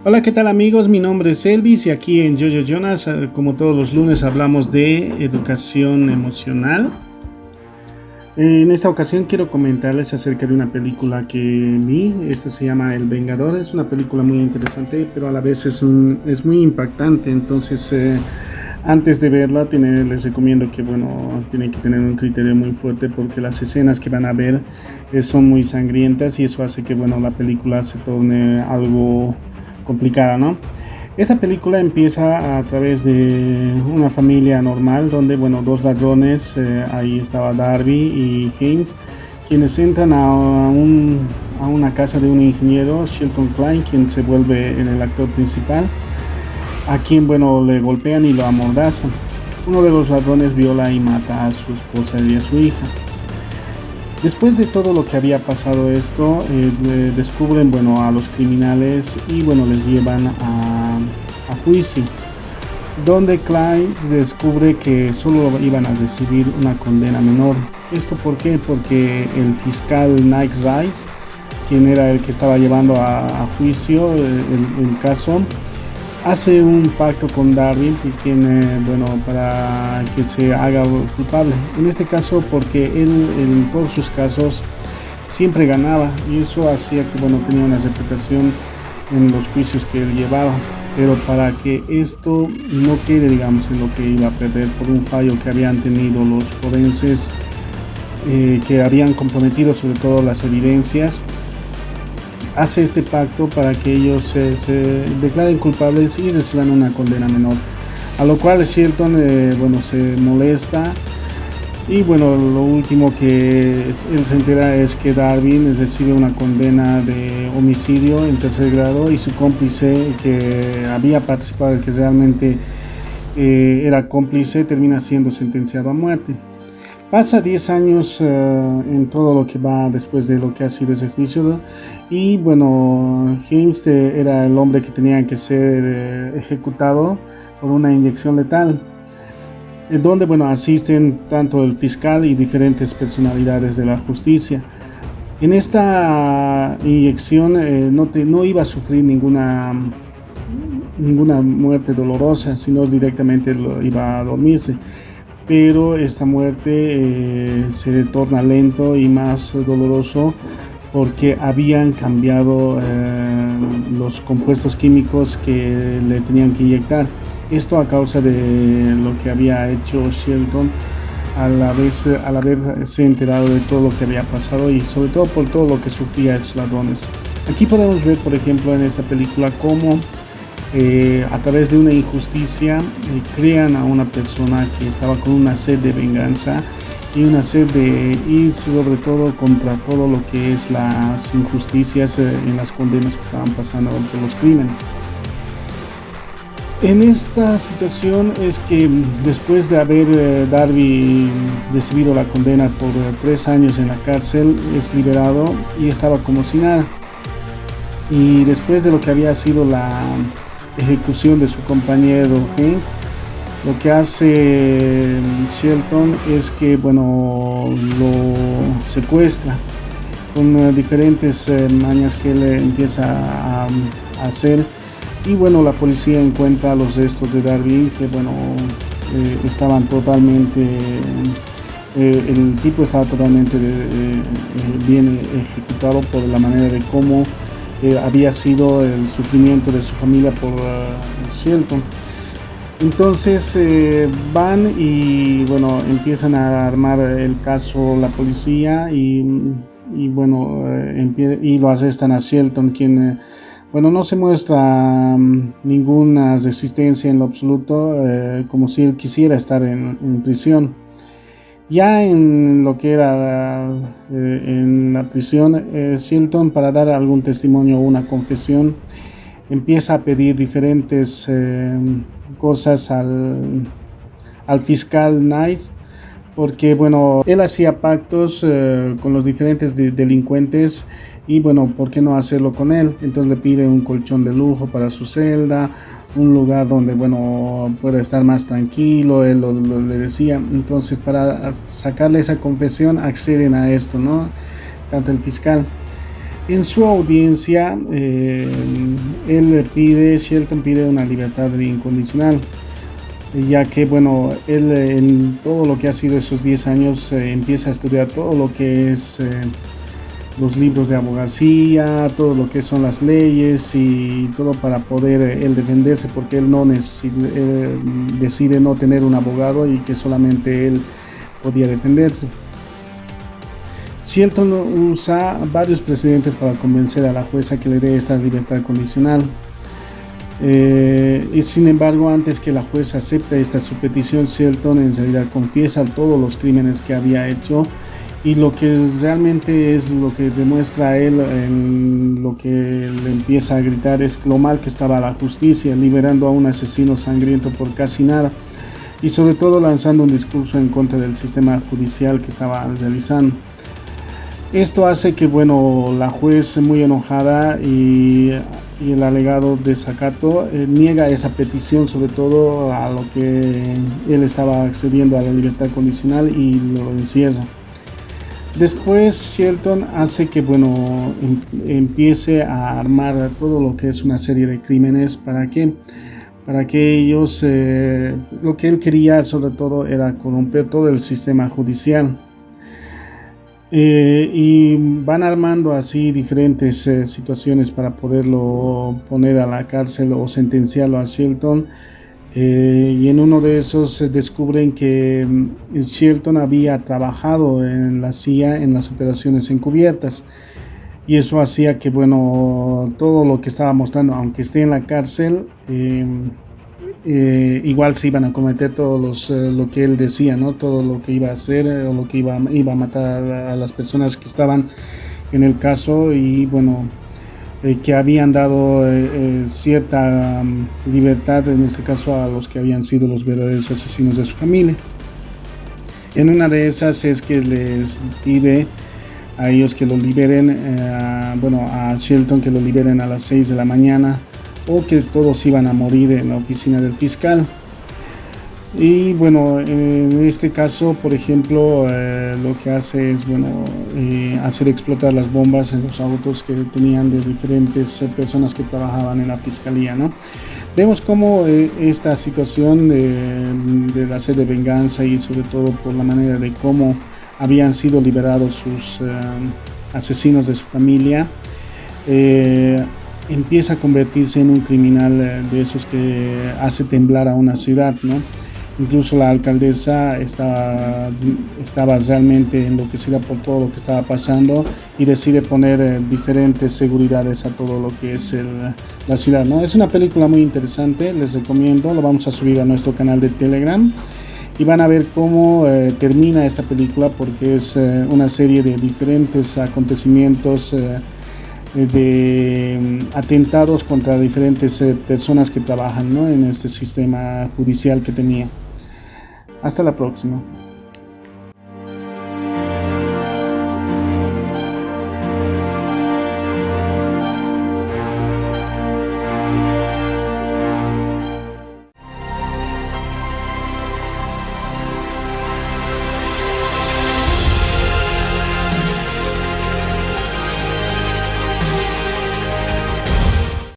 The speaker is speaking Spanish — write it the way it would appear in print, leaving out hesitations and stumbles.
Hola, ¿qué tal amigos? Mi nombre es Elvis y aquí en Jojo Jonas, como todos los lunes, hablamos de educación emocional. En esta ocasión quiero comentarles acerca de una película que vi. Esta se llama El Vengador. Es una película muy interesante, pero a la vez es muy impactante. Entonces, antes de verla, les recomiendo que, tienen que tener un criterio muy fuerte porque las escenas que van a ver son muy sangrientas y eso hace que, la película se torne algo complicada, ¿no? Esta película empieza a través de una familia normal donde, dos ladrones, ahí estaba Darby y Haynes, quienes entran a una casa de un ingeniero, Shelton Klein, quien se vuelve el actor principal, a quien, le golpean y lo amordazan. Uno de los ladrones viola y mata a su esposa y a su hija. Después de todo lo que había pasado esto, descubren a los criminales y les llevan a juicio, donde Klein descubre que solo iban a recibir una condena menor. ¿Esto por qué? Porque el fiscal Nick Rice, quien era el que estaba llevando a juicio el caso, hace un pacto con Darby para que se haga culpable. En este caso porque él en todos sus casos siempre ganaba y eso hacía que tenía una reputación en los juicios que él llevaba. Pero para que esto no quede en lo que iba a perder por un fallo que habían tenido los forenses, que habían comprometido sobre todo las evidencias, hace este pacto para que ellos se declaren culpables y reciban una condena menor, a lo cual Shelton se molesta y lo último que él se entera es que Darby recibe una condena de homicidio en tercer grado y su cómplice, que había participado, el que realmente era cómplice, termina siendo sentenciado a muerte. Pasa 10 años en todo lo que va después de lo que ha sido ese juicio y Haynes era el hombre que tenía que ser ejecutado por una inyección letal, donde asisten tanto el fiscal y diferentes personalidades de la justicia. En esta inyección no iba a sufrir ninguna muerte dolorosa, sino directamente iba a dormirse. Pero esta muerte se torna lento y más doloroso porque habían cambiado los compuestos químicos que le tenían que inyectar. Esto a causa de lo que había hecho Shelton al haberse enterado de todo lo que había pasado y sobre todo por todo lo que sufría estos ladrones. Aquí podemos ver, por ejemplo, en esta película cómo a través de una injusticia crean a una persona que estaba con una sed de venganza y una sed de ir sobre todo contra todo lo que es las injusticias en las condenas que estaban pasando por los crímenes. En esta situación es que después de haber Darby recibido la condena por 3 años en la cárcel, es liberado y estaba como si nada. Y después de lo que había sido la ejecución de su compañero Haynes, lo que hace Shelton es que lo secuestra con diferentes mañas que él empieza a hacer y la policía encuentra los restos de Darby que estaban totalmente el tipo estaba totalmente bien ejecutado por la manera de cómo había sido el sufrimiento de su familia por Shelton. Entonces van y empiezan a armar el caso la policía y lo arrestan a Shelton, quien no se muestra ninguna resistencia en lo absoluto, como si él quisiera estar en prisión. Ya en lo que era en la prisión, Shelton, para dar algún testimonio o una confesión, empieza a pedir diferentes cosas al fiscal Nice, porque él hacía pactos con los diferentes delincuentes y ¿por qué no hacerlo con él? Entonces le pide un colchón de lujo para su celda, un lugar donde pueda estar más tranquilo, él le decía. Entonces, para sacarle esa confesión acceden a esto, ¿no? Tanto el fiscal. En su audiencia, Shelton pide una libertad incondicional, ya que bueno, él en todo lo que ha sido esos 10 años empieza a estudiar todo lo que es los libros de abogacía, todo lo que son las leyes y todo para poder él defenderse, porque él decide no tener un abogado y que solamente él podía defenderse. Shelton usa varios precedentes para convencer a la jueza que le dé esta libertad condicional. Y sin embargo, antes que la jueza acepte su petición, Shelton en realidad confiesa todos los crímenes que había hecho, y lo que realmente es lo que demuestra a él, en lo que le empieza a gritar, es lo mal que estaba la justicia, liberando a un asesino sangriento por casi nada, y sobre todo lanzando un discurso en contra del sistema judicial que estaba realizando. Esto hace que bueno, la juez, muy enojada, y el alegado desacato, niega esa petición, sobre todo a lo que él estaba accediendo a la libertad condicional, y lo encierra. Después Shelton hace que bueno, empiece a armar todo lo que es una serie de crímenes. Para que ellos, lo que él quería sobre todo era corromper todo el sistema judicial. Y van armando así diferentes situaciones para poderlo poner a la cárcel o sentenciarlo a Shelton. Y en uno de esos descubren que Shelton había trabajado en la CIA en las operaciones encubiertas, y eso hacía que bueno, todo lo que estaba mostrando, aunque esté en la cárcel, igual se iban a cometer todos lo que él decía, ¿no? Todo lo que iba a hacer, o lo que iba a matar a las personas que estaban en el caso, y bueno, que habían dado cierta libertad, en este caso a los que habían sido los verdaderos asesinos de su familia. En una de esas es que les pide a ellos que lo liberen, a Shelton, que lo liberen a las 6 de la mañana, o que todos iban a morir en la oficina del fiscal. Y bueno, en este caso, por ejemplo, lo que hace es hacer explotar las bombas en los autos que tenían de diferentes personas que trabajaban en la fiscalía, ¿no? Vemos cómo esta situación de la sed de venganza, y sobre todo por la manera de cómo habían sido liberados sus asesinos de su familia, empieza a convertirse en un criminal de esos que hace temblar a una ciudad, ¿no? Incluso la alcaldesa estaba realmente enloquecida por todo lo que estaba pasando, y decide poner diferentes seguridades a todo lo que es la ciudad, ¿no? Es una película muy interesante, les recomiendo, lo vamos a subir a nuestro canal de Telegram, y van a ver cómo termina esta película, porque es una serie de diferentes acontecimientos, de atentados contra diferentes personas que trabajan, ¿no?, en este sistema judicial que tenía. Hasta la próxima.